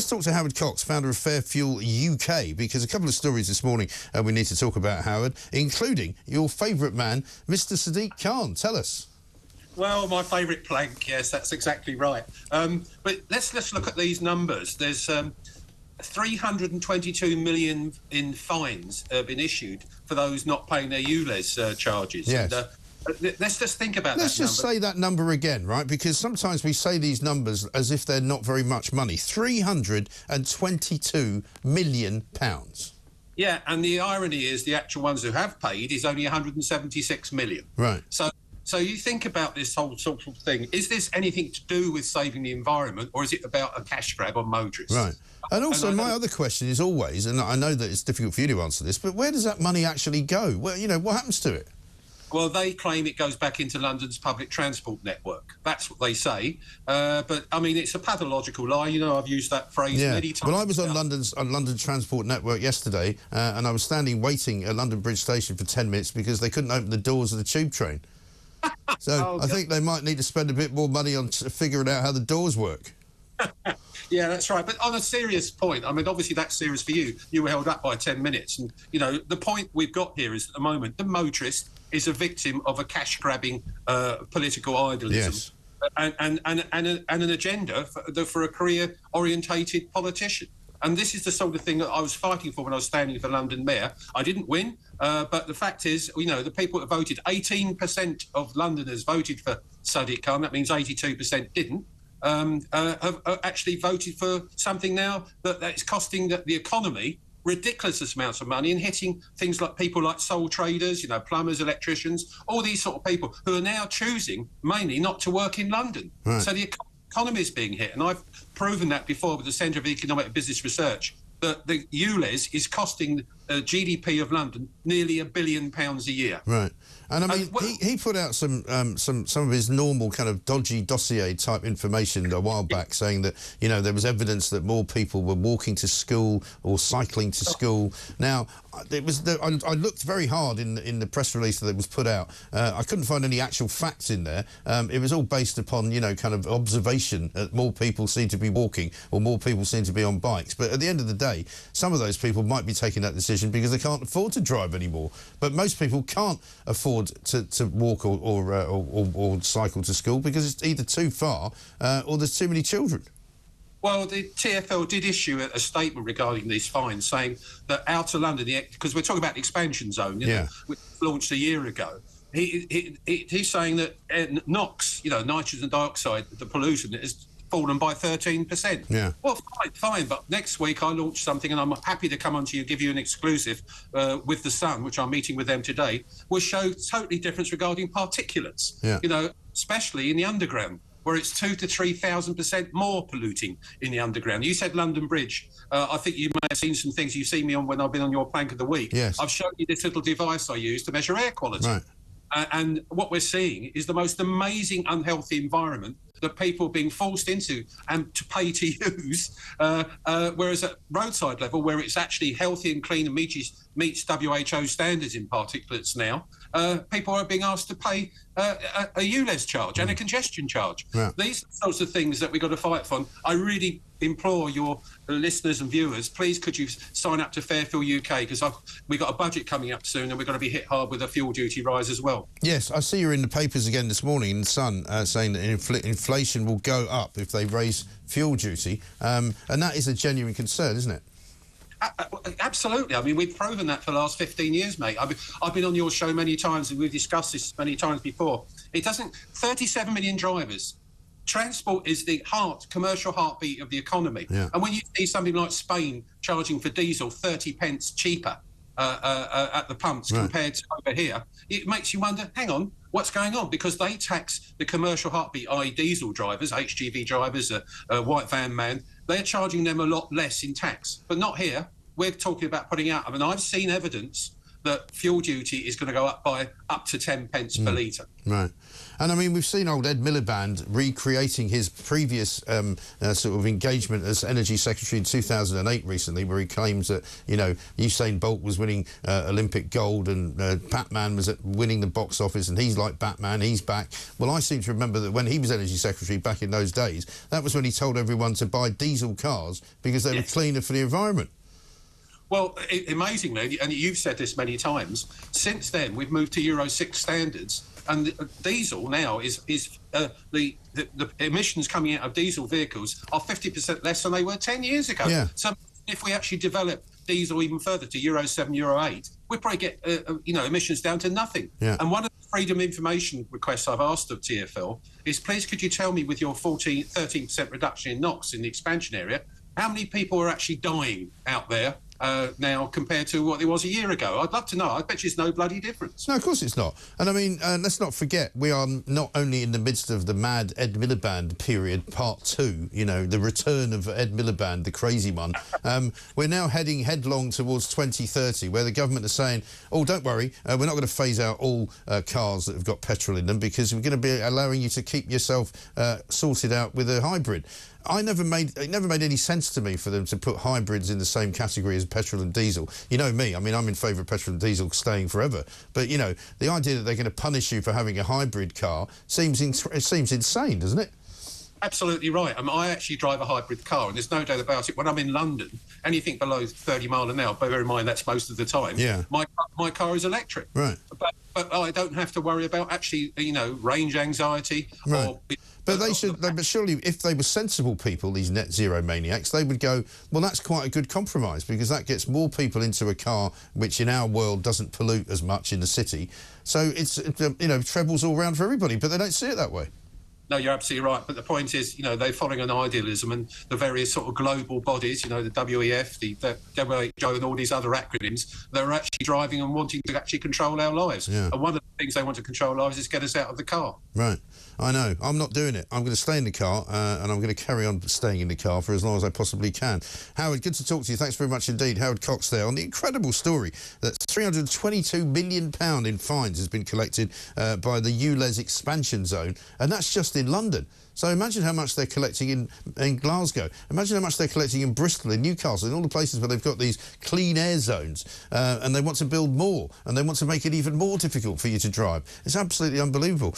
Let's talk to Howard Cox, founder of Fair Fuel UK, because a couple of stories this morning we need to talk about, Howard, including your favourite man, Mr Sadiq Khan. Tell us. Well, my favourite plank, yes, that's exactly right. But let's look at these numbers. There's 322 million in fines been issued for those not paying their ULEZ charges. Yes. And, let's just think about that. Let's just say that number again, right? Because sometimes we say these numbers as if they're not very much money. £322 million. Yeah, and the irony is the actual ones who have paid is only 176 million. Right. So you think about this whole sort of thing. Is this anything to do with saving the environment, or is it about a cash grab on motorists? Right. And also, my other question is always, and I know that it's difficult for you to answer this, but where does that money actually go? Well, you know, what happens to it? Well, they claim it goes back into London's public transport network. That's what they say. But, I mean, it's a pathological lie. You know, I've used that phrase many times. Well, I was on London Transport Network yesterday, and I was standing waiting at London Bridge Station for 10 minutes because they couldn't open the doors of the tube train. So I think they might need to spend a bit more money on figuring out how the doors work. Yeah, that's right. But on a serious point, I mean, obviously that's serious for you. You were held up by 10 minutes. And, you know, the point we've got here is at the moment, the motorist is a victim of a cash-grabbing political idealism. Yes. And an agenda for a career-orientated politician. And this is the sort of thing that I was fighting for when I was standing for London Mayor. I didn't win, but the fact is, you know, the people that voted, 18% of Londoners voted for Sadiq Khan. That means 82% didn't. Have actually voted for something now that is costing the economy ridiculous amounts of money and hitting things like people like sole traders, you know, plumbers, electricians, all these sort of people who are now choosing mainly not to work in London. Right. So the economy is being hit. And I've proven that before with the Centre of Economic and Business Research, that the ULEZ is costing the GDP of London nearly £1 billion a year. Right. And I mean, he put out some of his normal kind of dodgy dossier type information a while back, saying that, you know, there was evidence that more people were walking to school or cycling to school. Now, it was I looked very hard in the press release that was put out. I couldn't find any actual facts in there. It was all based upon, you know, kind of observation that more people seem to be walking or more people seem to be on bikes. But at the end of the day, some of those people might be taking that decision because they can't afford to drive anymore. But most people can't afford to walk or cycle to school because it's either too far or there's too many children. Well, the TfL did issue a statement regarding these fines, saying that outer London, because we're talking about the expansion zone, which launched a year ago. He's saying that NOx, you know, nitrogen dioxide, the pollution, has fallen by 13%. Yeah. Well, fine, but next week I launched something, and I'm happy to come on to you, give you an exclusive with The Sun, which I'm meeting with them today, will show totally difference regarding particulates, you know, especially in the underground, where it's 2,000 to 3,000% more polluting in the underground. You said London Bridge. I think you may have seen some things you've seen me on when I've been on your plank of the week. Yes. I've shown you this little device I use to measure air quality. Right. And what we're seeing is the most amazing unhealthy environment that people are being forced into and to pay to use, whereas at roadside level, where it's actually healthy and clean and meets WHO standards in particulates now, people are being asked to pay a ULEZ charge and a congestion charge. Yeah. These sorts of things that we've got to fight for. I really implore your listeners and viewers, please could you sign up to Fair Fuel UK, because we've got a budget coming up soon and we're going to be hit hard with a fuel duty rise as well. Yes, I see you're in the papers again this morning in The Sun saying that inflation will go up if they raise fuel duty, and that is a genuine concern, isn't it? Absolutely. I mean, we've proven that for the last 15 years, mate. I've been on your show many times and we've discussed this many times before. 37 million drivers. Transport is the commercial heartbeat of the economy. Yeah. And when you see something like Spain charging for diesel 30 pence cheaper at the pumps compared to over here, it makes you wonder, hang on, what's going on? Because they tax the commercial heartbeat, i.e. diesel drivers, HGV drivers, white van man, they're charging them a lot less in tax. But not here. We're talking about putting out, I mean, I've seen evidence that fuel duty is going to go up by up to 10 pence per litre. Right. And I mean, we've seen old Ed Miliband recreating his previous sort of engagement as Energy Secretary in 2008 recently, where he claims that, you know, Usain Bolt was winning Olympic gold and Batman was winning the box office, and he's like Batman, he's back. Well, I seem to remember that when he was Energy Secretary back in those days, that was when he told everyone to buy diesel cars because they were cleaner for the environment. Well, amazingly, and you've said this many times, since then we've moved to Euro 6 standards, and diesel now is the emissions coming out of diesel vehicles are 50% less than they were 10 years ago. Yeah. So if we actually develop diesel even further to Euro 7, Euro 8, we'd probably get emissions down to nothing. Yeah. And one of the freedom information requests I've asked of TfL is, please could you tell me, with your 13% reduction in NOx in the expansion area, how many people are actually dying out there now compared to what it was a year ago? I'd love to know. I bet you it's no bloody difference. No, of course it's not. And I mean, let's not forget, we are not only in the midst of the mad Ed Miliband period, part 2, you know, the return of Ed Miliband, the crazy one. We're now heading headlong towards 2030, where the government is saying, oh, don't worry, we're not going to phase out all cars that have got petrol in them because we're going to be allowing you to keep yourself sorted out with a hybrid. It never made any sense to me for them to put hybrids in the same category as petrol and diesel. You know me, I mean, I'm in favour of petrol and diesel staying forever. But, you know, the idea that they're going to punish you for having a hybrid car seems insane, doesn't it? Absolutely right. I actually drive a hybrid car, and there's no doubt about it. When I'm in London, anything below 30 mile an hour, bear in mind that's most of the time, my car is electric. Right. But I don't have to worry about actually, you know, range anxiety. Right. But they should. But surely, if they were sensible people, these net zero maniacs, they would go, well, that's quite a good compromise because that gets more people into a car, which in our world doesn't pollute as much in the city. So it's you know, trebles all round for everybody. But they don't see it that way. No, you're absolutely right. But the point is, you know, they're following an idealism, and the various sort of global bodies, you know, the WEF, the WHO, and all these other acronyms, they're actually driving and wanting to actually control our lives. Yeah. And one of the things they want to control our lives is get us out of the car. Right. I know. I'm not doing it. I'm going to stay in the car, and I'm going to carry on staying in the car for as long as I possibly can. Howard, good to talk to you. Thanks very much indeed. Howard Cox there on the incredible story that £322 million in fines has been collected by the ULEZ expansion zone, and that's just in London. So imagine how much they're collecting in Glasgow. Imagine how much they're collecting in Bristol, in Newcastle, in all the places where they've got these clean air zones, and they want to build more, and they want to make it even more difficult for you to drive. It's absolutely unbelievable.